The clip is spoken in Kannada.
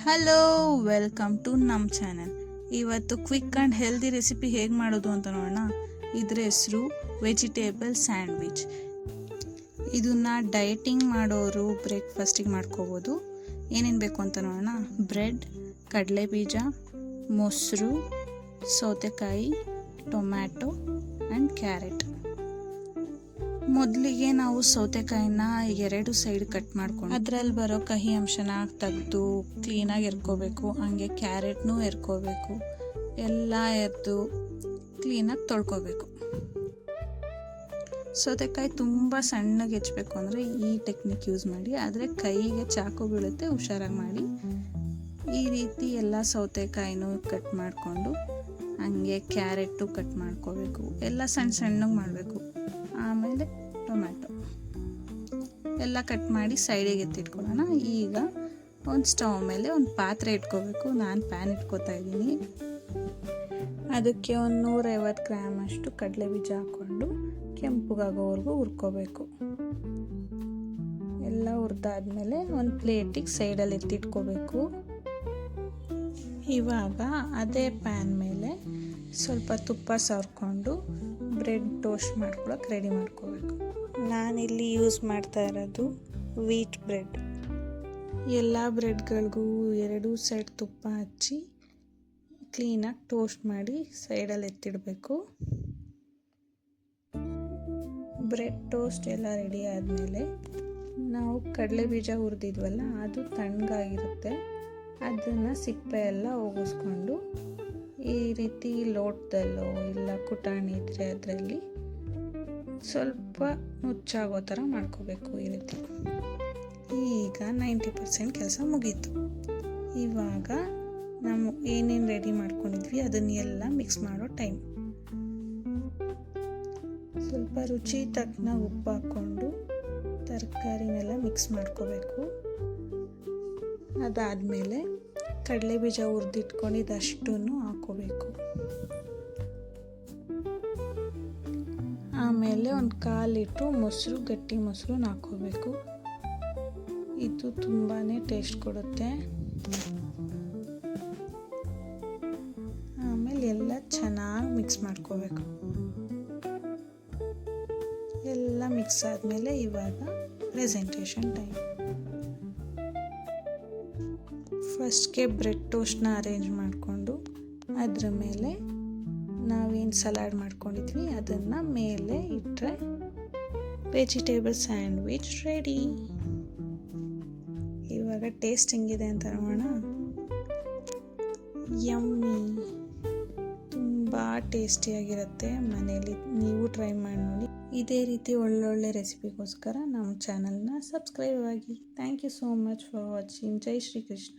ಹಲೋ, ವೆಲ್ಕಮ್ ಟು ನಮ್ಮ ಚಾನಲ್. ಇವತ್ತು ಕ್ವಿಕ್ ಆ್ಯಂಡ್ ಹೆಲ್ದಿ ರೆಸಿಪಿ ಹೇಗೆ ಮಾಡೋದು ಅಂತ ನೋಡೋಣ. ಇದ್ರ ಹೆಸರು ವೆಜಿಟೇಬಲ್ ಸ್ಯಾಂಡ್ವಿಚ್. ಇದನ್ನು ಡಯಟಿಂಗ್ ಮಾಡೋರು ಬ್ರೇಕ್ಫಾಸ್ಟಿಗೆ ಮಾಡ್ಕೋಬೋದು. ಏನೇನು ಬೇಕು ಅಂತ ನೋಡೋಣ. ಬ್ರೆಡ್, ಕಡಲೆಬೀಜ, ಮೊಸರು, ಸೌತೆಕಾಯಿ, ಟೊಮ್ಯಾಟೊ ಆ್ಯಂಡ್ ಕ್ಯಾರೆಟ್. ಮೊದಲಿಗೆ ನಾವು ಸೌತೆಕಾಯಿನ 2 ಸೈಡ್ ಕಟ್ ಮಾಡ್ಕೊಂಡು ಅದರಲ್ಲಿ ಬರೋ ಕಹಿ ಅಂಶನ ತೆಗೆದು ಕ್ಲೀನಾಗಿ ಎರ್ಕೋಬೇಕು. ಹಾಗೆ ಕ್ಯಾರೆಟ್ನೂ ಎರ್ಕೋಬೇಕು. ಎಲ್ಲ ಎರ್ದು ಕ್ಲೀನಾಗಿ ತೊಳ್ಕೊಬೇಕು. ಸೌತೆಕಾಯಿ ತುಂಬ ಸಣ್ಣಗೆ ಹೆಚ್ಚಬೇಕು ಅಂದರೆ ಈ ಟೆಕ್ನಿಕ್ ಯೂಸ್ ಮಾಡಿ, ಆದರೆ ಕೈಗೆ ಚಾಕು ಬೀಳುತ್ತೆ, ಹುಷಾರಾಗಿ ಮಾಡಿ. ಈ ರೀತಿ ಎಲ್ಲ ಸೌತೆಕಾಯಿನೂ ಕಟ್ ಮಾಡಿಕೊಂಡು ಹಾಗೆ ಕ್ಯಾರೆಟು ಕಟ್ ಮಾಡ್ಕೋಬೇಕು. ಎಲ್ಲ ಸಣ್ಣಗೆ ಮಾಡಬೇಕು. ಆಮೇಲೆ ಟೊಮ್ಯಾಟೊ ಎಲ್ಲ ಕಟ್ ಮಾಡಿ ಸೈಡಿಗೆ ಎತ್ತಿಟ್ಕೊಳ್ಳೋಣ. ಈಗ ಒಂದು ಸ್ಟವ್ ಮೇಲೆ ಒಂದು ಪಾತ್ರೆ ಇಟ್ಕೋಬೇಕು. ನಾನು ಪ್ಯಾನ್ ಇಟ್ಕೋತಾ ಇದ್ದೀನಿ. ಅದಕ್ಕೆ 150 ಗ್ರಾಮ್ ಅಷ್ಟು ಕಡಲೆಬೀಜ ಹಾಕ್ಕೊಂಡು ಕೆಂಪುಗಾಗೋವರೆಗೂ ಹುರ್ಕೋಬೇಕು. ಎಲ್ಲ ಹುರಿದಾದ್ಮೇಲೆ ಒಂದು ಪ್ಲೇಟಿಗೆ ಸೈಡಲ್ಲಿ ಎತ್ತಿಟ್ಕೋಬೇಕು. ಇವಾಗ ಅದೇ ಪ್ಯಾನ್ ಮೇಲೆ ಸ್ವಲ್ಪ ತುಪ್ಪ ಸವರ್ಕೊಂಡು ಬ್ರೆಡ್ ಟೋಸ್ಟ್ ಮಾಡ್ಕೊಳಕ್ಕೆ ರೆಡಿ ಮಾಡ್ಕೋಬೇಕು. ನಾನಿಲ್ಲಿ ಯೂಸ್ ಮಾಡ್ತಾ ಇರೋದು ವೀಟ್ ಬ್ರೆಡ್. ಎಲ್ಲ ಬ್ರೆಡ್ಗಳಿಗೂ 2 ಸೈಡ್ ತುಪ್ಪ ಹಚ್ಚಿ ಕ್ಲೀನಾಗಿ ಟೋಸ್ಟ್ ಮಾಡಿ ಸೈಡಲ್ಲಿ ಎತ್ತಿಡಬೇಕು. ಬ್ರೆಡ್ ಟೋಸ್ಟ್ ಎಲ್ಲ ರೆಡಿ ಆದಮೇಲೆ ನಾವು ಕಡಲೆ ಬೀಜ ಹುರಿದಿದ್ವಲ್ಲ, ಅದು ತಣ್ಣಗಾಗಿರುತ್ತೆ. ಅದನ್ನು ಸಿಪ್ಪೆ ಎಲ್ಲ ಹೋಗಿಸ್ಕೊಂಡು ಈ ರೀತಿ ಲೋಟದಲ್ಲೋ ಇಲ್ಲ ಕುಟಾಣಿ ಇದ್ದರೆ ಅದರಲ್ಲಿ ಸ್ವಲ್ಪ ನುಚ್ಚಾಗೋ ಥರ ಮಾಡ್ಕೋಬೇಕು. ಈ ರೀತಿ ಈಗ 90% ಕೆಲಸ ಮುಗೀತು. ಇವಾಗ ನಾವು ಏನೇನು ರೆಡಿ ಮಾಡ್ಕೊಂಡಿದ್ವಿ ಅದನ್ನೆಲ್ಲ ಮಿಕ್ಸ್ ಮಾಡೋ ಟೈಮ್. ಸ್ವಲ್ಪ ರುಚಿ ತಕ್ಕನ ಉಪ್ಪು ಹಾಕ್ಕೊಂಡು ತರಕಾರಿನೆಲ್ಲ ಮಿಕ್ಸ್ ಮಾಡ್ಕೋಬೇಕು. ಅದಾದಮೇಲೆ ಕಡಲೆ ಬೀಜ ಹುರಿದಿಟ್ಕೊಂಡಿದ್ದಷ್ಟನ್ನು ಹಾಕೋಬೇಕು. ಆಮೇಲೆ ಒಂದು 1/4 ಲೀಟ್ರು ಮೊಸರು, ಗಟ್ಟಿ ಮೊಸರು ಹಾಕೋಬೇಕು. ಇದು ತುಂಬಾ ಟೇಸ್ಟ್ ಕೊಡುತ್ತೆ. ಆಮೇಲೆ ಎಲ್ಲ ಚೆನ್ನಾಗಿ ಮಿಕ್ಸ್ ಮಾಡ್ಕೋಬೇಕು. ಎಲ್ಲ ಮಿಕ್ಸ್ ಆದಮೇಲೆ ಇವಾಗ ಪ್ರೆಸೆಂಟೇಷನ್ ಟೈಮ್. ಫಸ್ಟ್ಗೆ ಬ್ರೆಡ್ ಟೋಸ್ಟ್ನ ಅರೇಂಜ್ ಮಾಡಿಕೊಂಡು ಅದರ ಮೇಲೆ ನಾವೇನು ಸಲಾಡ್ ಮಾಡ್ಕೊಂಡಿದ್ವಿ ಅದನ್ನು ಮೇಲೆ ಇಟ್ಟರೆ ವೆಜಿಟೇಬಲ್ ಸ್ಯಾಂಡ್ವಿಚ್ ರೆಡಿ. ಇವಾಗ ಟೇಸ್ಟ್ ಹೆಂಗಿದೆ ಅಂತ ನೋಡೋಣ. ಯಮ್ಮಿ, ತುಂಬ ಟೇಸ್ಟಿಯಾಗಿರುತ್ತೆ. ಮನೇಲಿ ನೀವು ಟ್ರೈ ಮಾಡಿ ನೋಡಿ. ಇದೇ ರೀತಿ ಒಳ್ಳೊಳ್ಳೆ ರೆಸಿಪಿಗೋಸ್ಕರ ನಮ್ಮ ಚಾನಲ್ನ ಸಬ್ಸ್ಕ್ರೈಬ್ ಆಗಿ. Thank you so much for watching. ಜೈ ಶ್ರೀ ಕೃಷ್ಣ.